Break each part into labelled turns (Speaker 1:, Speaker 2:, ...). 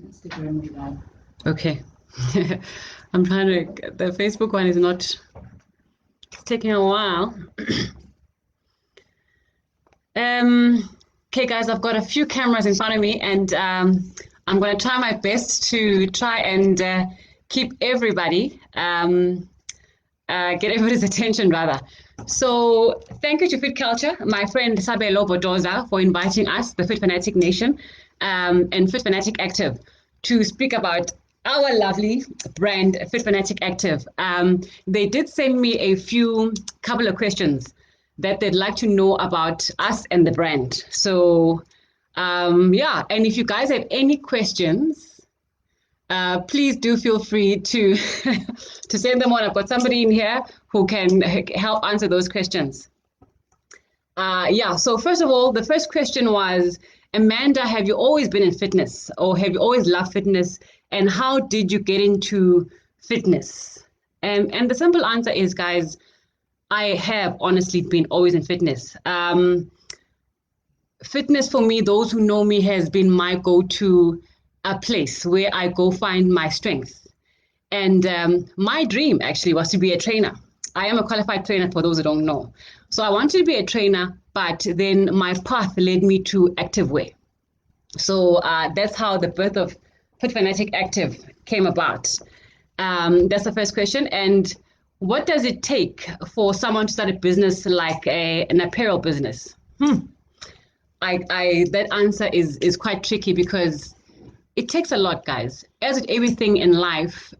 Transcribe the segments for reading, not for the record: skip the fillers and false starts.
Speaker 1: Instagram Live. Okay. I'm trying to, the Facebook one is not, it's taking a while. Okay, guys, I've got a few cameras in front of me, and I'm going to try my best to try and keep everybody, get everybody's attention, rather. So thank you to FitCulture, my friend Sabelo Bodoza, for inviting us, the Fit Fanatic Nation, and Fit Fanatic Active, to speak about our lovely brand, Fit Fanatic Active. They did send me a couple of questions that they'd like to know about us and the brand. So yeah, and if you guys have any questions, please do feel free to to send them on. I've got somebody in here who can help answer those questions. Yeah, so first of all, the first question was, Amanda, have you always been in fitness, or have you always loved fitness, and how did you get into fitness? And the simple answer is, guys, I have honestly been always in fitness. Fitness for me, those who know me, has been my go-to place where I go find my strength. And my dream actually was to be a trainer. I am a qualified trainer, for those who don't know. So I wanted to be a trainer, but then my path led me to activewear. So that's how the birth of Fit Fanatic Active came about. That's the first question. And what does it take for someone to start a business like an apparel business? That answer is quite tricky, because it takes a lot, guys. As with everything in life,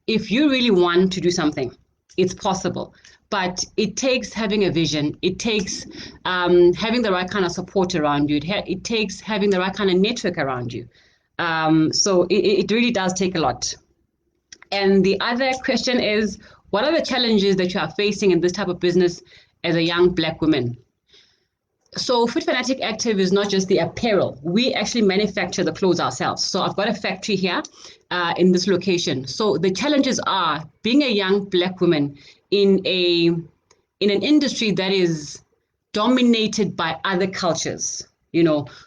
Speaker 1: if you really want to do something, it's possible. But it takes having a vision. It takes having the right kind of support around you. It takes having the right kind of network around you. So it really does take a lot. And the other question is, what are the challenges that you are facing in this type of business as a young Black woman? So Fit Fanatic Active is not just the apparel. We actually manufacture the clothes ourselves. So I've got a factory here in this location. So the challenges are being a young Black woman in an industry that is dominated by other cultures,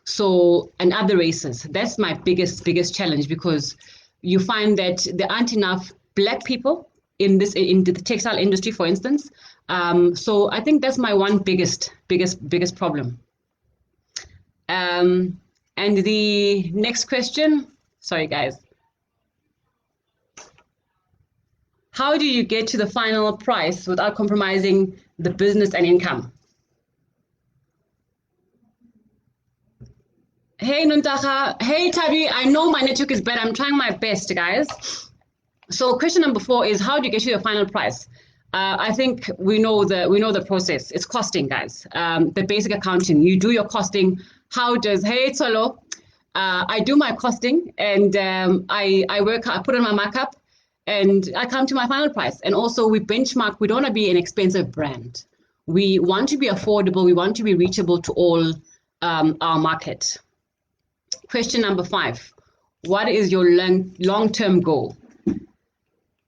Speaker 1: so, and other races. That's my biggest challenge, because you find that there aren't enough Black people in the textile industry, for instance. So I think that's my one biggest problem. And the next question, sorry guys. How do you get to the final price without compromising the business and income? Hey Nuntaha, hey Tabi, I know my network is bad. I'm trying my best, guys. So question number 4 is, how do you get to your final price? I think we know the process. It's costing, guys. The basic accounting. You do your costing. Hey Tsolo, I do my costing, and I work. I put on my markup, and I come to my final price. And also we benchmark. We don't want to be an expensive brand. We want to be affordable. We want to be reachable to all our market. Question number 5. What is your long-term goal?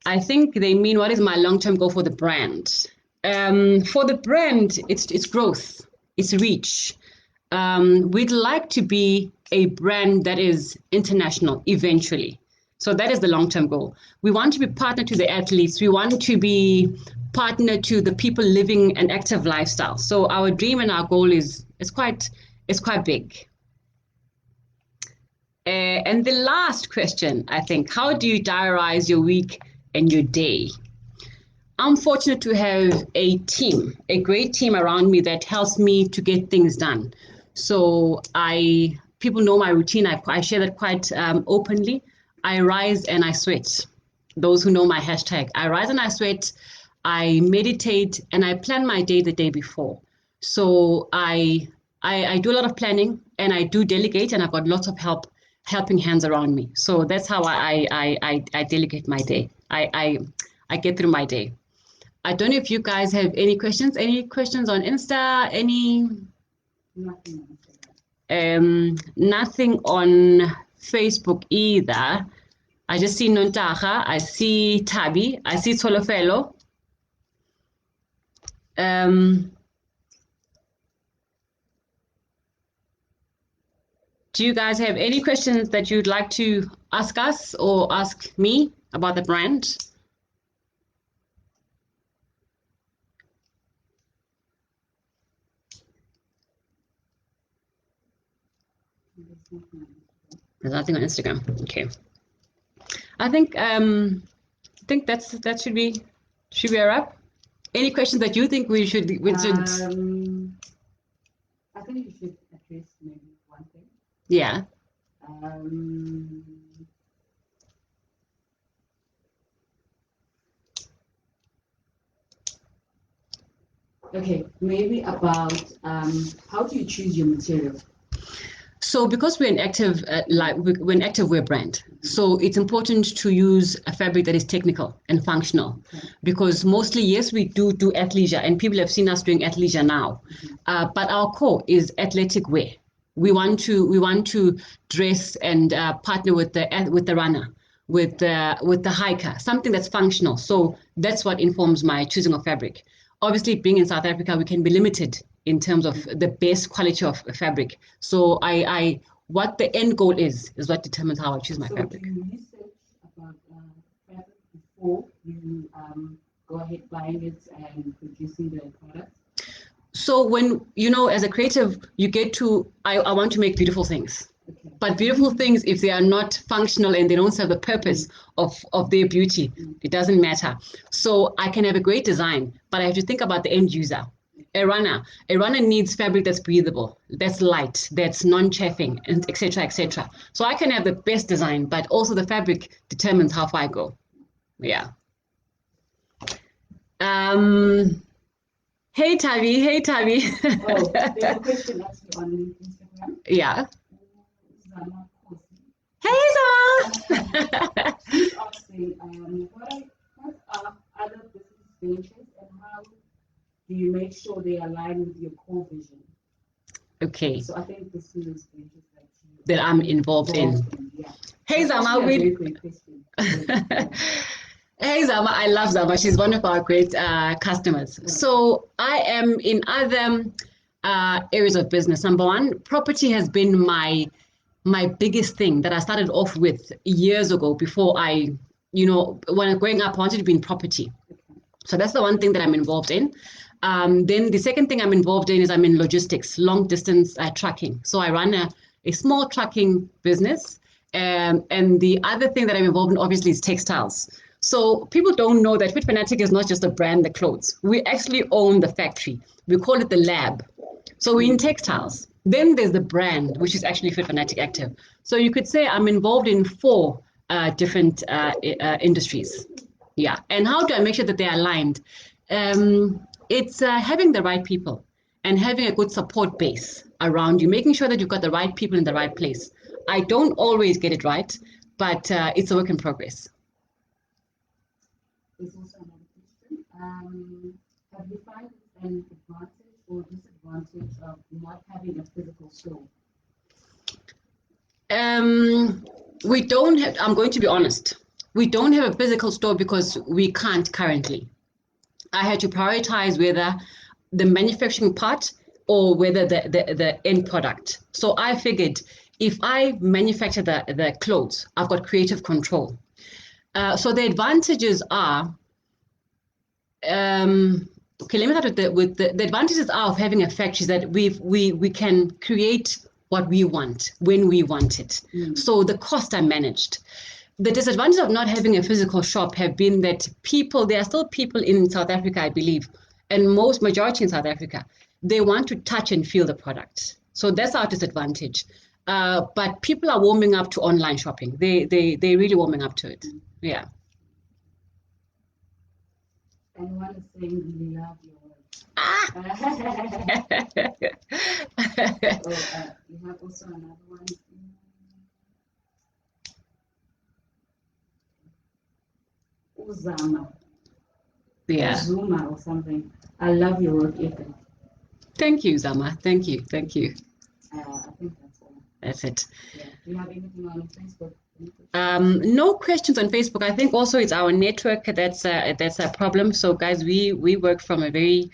Speaker 1: I think they mean, what is my long-term goal for the brand? For the brand, it's growth, it's reach. We'd like to be a brand that is international eventually. So that is the long-term goal. We want to be partner to the athletes. We want to be partner to the people living an active lifestyle. So our dream and our goal is quite big. And the last question, I think, how do you diarize your week and your day? I'm fortunate to have a great team around me that helps me to get things done. So people know my routine. I share that quite openly. I rise and I sweat. Those who know my hashtag, I rise and I sweat. I meditate and I plan my day the day before. So I do a lot of planning, and I do delegate, and I've got lots of helping hands around me. So that's how I delegate my day. I get through my day. I don't know if you guys have any questions. Any questions on Insta? Nothing on Facebook either. I just see Nontaha. I see Tabi. I see Tolofelo. Do you guys have any questions that you'd like to ask us or ask me about the brand? There's nothing on Instagram. Okay. I think that should be a wrap. Any questions that you think we should?
Speaker 2: I think you should address maybe one thing.
Speaker 1: Yeah.
Speaker 2: Okay, maybe about how do you choose your material?
Speaker 1: So because we're an active we're an active wear brand, so it's important to use a fabric that is technical and functional.
Speaker 2: Okay.
Speaker 1: Because mostly, yes, we do athleisure, and people have seen us doing athleisure now, but our core is athletic wear. We want to dress and partner with the runner, with the hiker, something that's functional. So that's what informs my choosing of fabric. Obviously, being in South Africa, we can be limited in terms of the best quality of fabric. So I what the end goal is what determines how I choose my fabric.
Speaker 2: Do you research about fabric before you go ahead buying it and producing the product?
Speaker 1: So when, as a creative, you get to, I want to make beautiful things.
Speaker 2: Okay.
Speaker 1: But beautiful things, if they are not functional and they don't serve the purpose of their beauty, it doesn't matter. So I can have a great design, but I have to think about the end user. A runner needs fabric that's breathable, that's light, that's non-chafing, and etc., etc. So I can have the best design, but also the fabric determines how far I go. Yeah. Hey Tavi.
Speaker 2: Oh, there's a question actually on Instagram.
Speaker 1: Yeah.
Speaker 2: Zama
Speaker 1: Hey Zama.
Speaker 2: She's asking, what are other business ventures and how do you make sure they align with your core vision?
Speaker 1: Okay.
Speaker 2: So I think this is ventures
Speaker 1: that I'm involved in.
Speaker 2: Yeah.
Speaker 1: Hey Zama,
Speaker 2: very great question.
Speaker 1: Hey Zama, I love Zama. She's one of our great customers. So I am in other areas of business. Number one, property has been my biggest thing that I started off with years ago before when growing up, I wanted to be in property. So that's the one thing that I'm involved in. Then the second thing I'm involved in is I'm in logistics, long distance trucking. So I run a small trucking business. And the other thing that I'm involved in obviously is textiles. So people don't know that Fit Fanatic is not just a brand, the clothes. We actually own the factory. We call it the lab. So we're in textiles. Then there's the brand, which is actually Fit Fanatic Active. So you could say I'm involved in 4 different industries. Yeah. And how do I make sure that they're aligned? It's having the right people and having a good support base around you, making sure that you've got the right people in the right place. I don't always get it right, but it's a work in progress.
Speaker 2: There's also another question. Have you found an advantage or disadvantage of not having a physical store?
Speaker 1: We don't have, I'm going to be honest, we don't have a physical store because we can't currently. I had to prioritize whether the manufacturing part or whether the end product. So I figured if I manufacture the clothes, I've got creative control. So the advantages are, okay, let me start with the advantages are of having a factory that we can create what we want when we want it. So the costs are managed. The disadvantage of not having a physical shop have been that there are still people in South Africa, I believe, and majority in South Africa, they want to touch and feel the product. So that's our disadvantage. But people are warming up to online shopping. They're really warming up to it. Yeah.
Speaker 2: Anyone is saying we love your work. You have also another one. Uzama.
Speaker 1: Yeah.
Speaker 2: Zuma or something. I love your work ethic.
Speaker 1: Thank you, Zama. Thank you.
Speaker 2: I think that's all.
Speaker 1: That's it.
Speaker 2: Yeah. Do you have anything on Facebook?
Speaker 1: No questions on Facebook. I think also it's our network that's a problem. So guys, we work from a very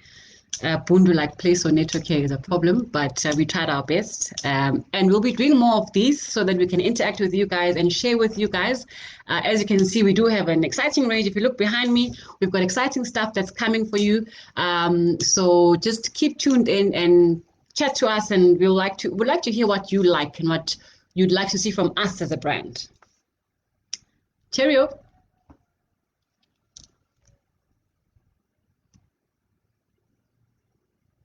Speaker 1: Bundu like place or network here is a problem, but we tried our best. And we'll be doing more of these so that we can interact with you guys and share with you guys. As you can see, we do have an exciting range. If you look behind me, we've got exciting stuff that's coming for you. So just keep tuned in and chat to us, and we'd like to hear what you like and what you'd like to see from us as a brand. Cheerio.